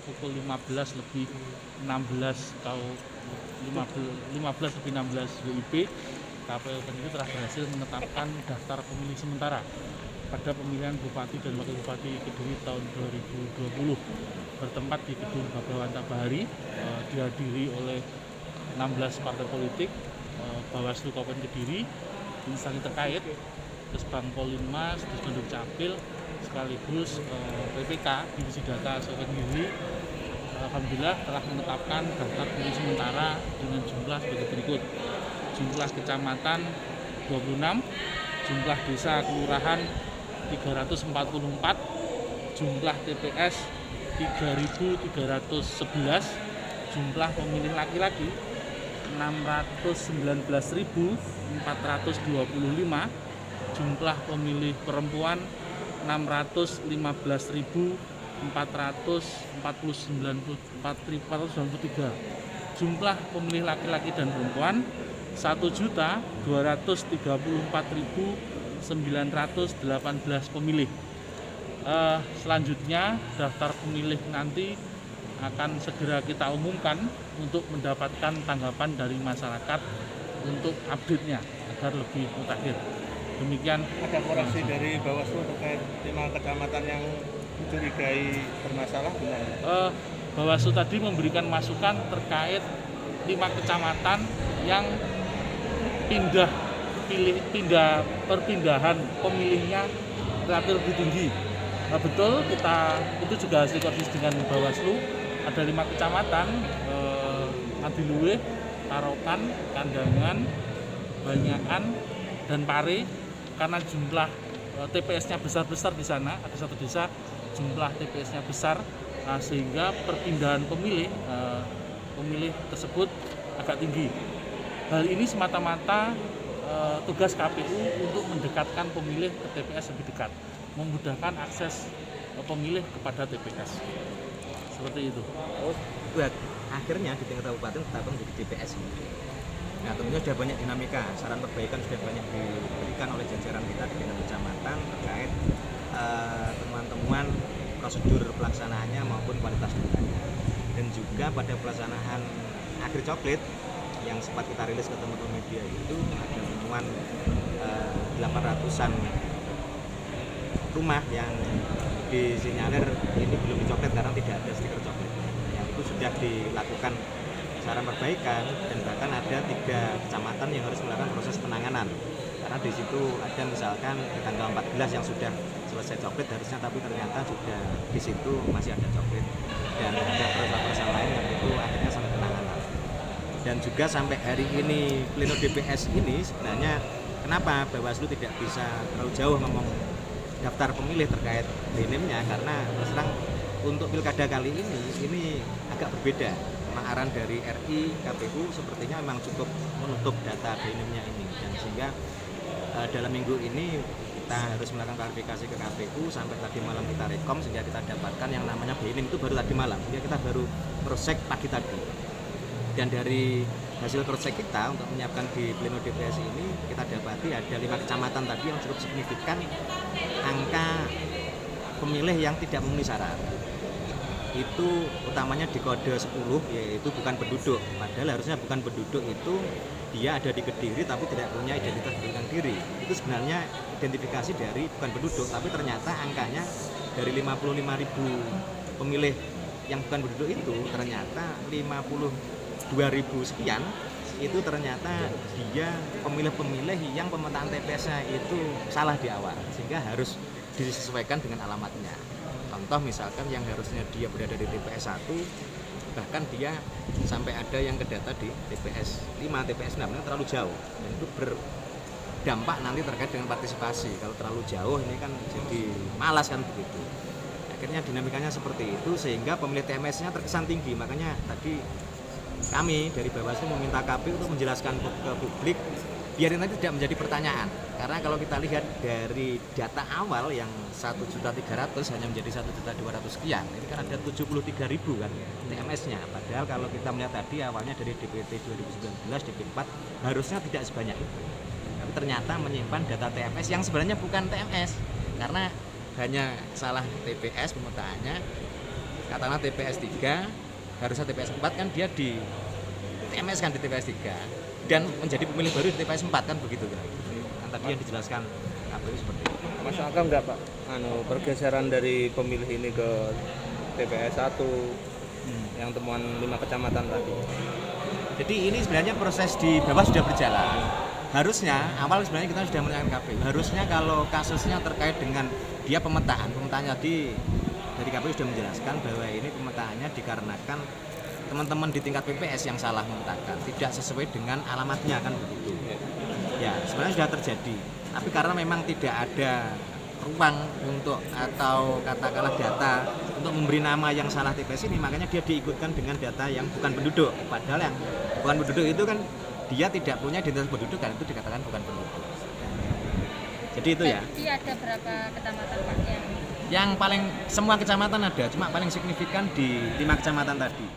Pukul 15 lebih 16 atau 15 lebih 16 WIB, KPU Kediri telah berhasil menetapkan daftar pemilih sementara pada pemilihan Bupati dan Wakil Bupati Kediri tahun 2020 bertempat di Gedung Babrawanta Bahari, dihadiri oleh 16 partai politik, Bawaslu Kabupaten Kediri, instansi terkait, Kesbang Polinmas, Dispenduk Capil, sekaligus PPK Divisi Data Kabupaten Kediri. Alhamdulillah telah menetapkan daftar pemilih sementara dengan jumlah sebagai berikut: jumlah kecamatan 26, jumlah desa kelurahan 344, jumlah TPS 3.311, jumlah pemilih laki-laki 619.425, jumlah pemilih perempuan 615.449.493, jumlah pemilih laki-laki dan perempuan 1.234.918 pemilih. Selanjutnya daftar pemilih nanti akan segera kita umumkan untuk mendapatkan tanggapan dari masyarakat untuk update-nya agar lebih mutakhir. Demikian. Ada koreksi dari Bawaslu terkait 5 kecamatan yang dicurigai bermasalah gimana? Bawaslu tadi memberikan masukan terkait 5 kecamatan yang perpindahan pemilihnya relatif lebih tinggi. Betul, kita itu juga hasil koordinasi dengan Bawaslu. Ada 5 kecamatan, Adiluwih, Tarokan, Kandangan, Banyakan, dan Pare. Karena jumlah TPS-nya besar-besar di sana, ada satu desa jumlah TPS-nya besar, sehingga perpindahan pemilih tersebut agak tinggi. Hal ini semata-mata tugas KPU untuk mendekatkan pemilih ke TPS lebih dekat, memudahkan akses pemilih kepada TPS. Seperti itu. Buat akhirnya di tingkat kabupaten tetapkan menjadi TPS. Nah, tentunya sudah banyak dinamika, saran perbaikan sudah banyak diberikan oleh jajaran kita di tingkat kecamatan terkait temuan-temuan prosedur pelaksanaannya maupun kualitas datanya. Dan juga pada pelaksanaan akhir coklit yang sempat kita rilis ke teman-teman media itu ada temuan 800-an rumah yang disinyalir ini belum dicoklit karena tidak ada stiker coklit. Yang itu sudah dilakukan saran perbaikan dan bahkan ada 3 kecamatan yang harus melakukan proses penanganan karena di situ ada misalkan di tanggal 14 yang sudah selesai coklit harusnya, tapi ternyata juga di situ masih ada coklit dan ada proses lain yang itu akhirnya sampai penanganan. Dan juga sampai hari ini pleno DPS ini sebenarnya kenapa Bawaslu tidak bisa terlalu jauh ngomong daftar pemilih terkait BNIM-nya, karena terus terang untuk pilkada kali ini agak berbeda. Memang arahan dari RI KPU sepertinya memang cukup menutup data BNIM-nya ini, dan sehingga dalam minggu ini kita harus melakukan klarifikasi ke KPU. Sampai tadi malam kita rekom sehingga kita dapatkan yang namanya BNIM itu baru tadi malam, sehingga kita baru cross-check pagi tadi. Dan dari hasil cross-check kita untuk menyiapkan di pleno DPS ini, kita dapati ada 5 kecamatan tadi yang cukup signifikan angka pemilih yang tidak memenuhi syarat. Itu utamanya di kode 10, yaitu bukan penduduk. Padahal harusnya bukan penduduk itu dia ada di Kediri tapi tidak punya identitas tentang diri. Itu sebenarnya identifikasi dari bukan penduduk, tapi ternyata angkanya dari 55.000 pemilih yang bukan penduduk itu ternyata 52.000 sekian itu ternyata dia pemilih-pemilih yang pemetaan TPS-nya itu salah di awal, sehingga harus disesuaikan dengan alamatnya. Contoh misalkan yang harusnya dia berada di TPS 1, bahkan dia sampai ada yang kedata di TPS 5, TPS 6, ini terlalu jauh. Dan itu berdampak nanti terkait dengan partisipasi. Kalau terlalu jauh ini kan jadi malas kan begitu. Akhirnya dinamikanya seperti itu sehingga pemilih TMS-nya terkesan tinggi. Makanya tadi kami dari Bawaslu meminta KPU untuk menjelaskan ke publik biar ini tidak menjadi pertanyaan. Karena kalau kita lihat dari data awal yang 1.300.000 hanya menjadi 1.200.000 sekian, ini kan ada 73.000 kan TMS-nya. Padahal kalau kita melihat tadi awalnya dari DPT 2019, DP4 harusnya tidak sebanyak itu. Tapi ternyata menyimpan data TMS yang sebenarnya bukan TMS, karena hanya salah TPS pemetaannya. Katakanlah TPS 3, harusnya TPS 4 kan dia di TMS kan di TPS 3 dan menjadi pemilih baru di TPS 4 kan begitu kan. Kan tadi yang dijelaskan KPU seperti itu. Masuk akal nggak Pak? Pergeseran dari pemilih ini ke TPS 1 yang temuan 5 kecamatan tadi. Jadi ini sebenarnya proses di bawah sudah berjalan. Harusnya awal sebenarnya kita sudah menanyakan KPU. Harusnya kalau kasusnya terkait dengan dia pemetaannya tadi dari KPU sudah menjelaskan bahwa ini pemetaannya dikarenakan teman-teman di tingkat PPS yang salah memetakan, tidak sesuai dengan alamatnya kan begitu. Ya sebenarnya sudah terjadi. Tapi karena memang tidak ada ruang untuk atau katakanlah data untuk memberi nama yang salah TPS ini, makanya dia diikutkan dengan data yang bukan penduduk. Padahal yang bukan penduduk itu kan dia tidak punya identitas penduduk, kan itu dikatakan bukan penduduk. Jadi itu ya. Jadi ada berapa kecamatan Pak yang paling semua kecamatan ada, cuma paling signifikan di 5 kecamatan tadi.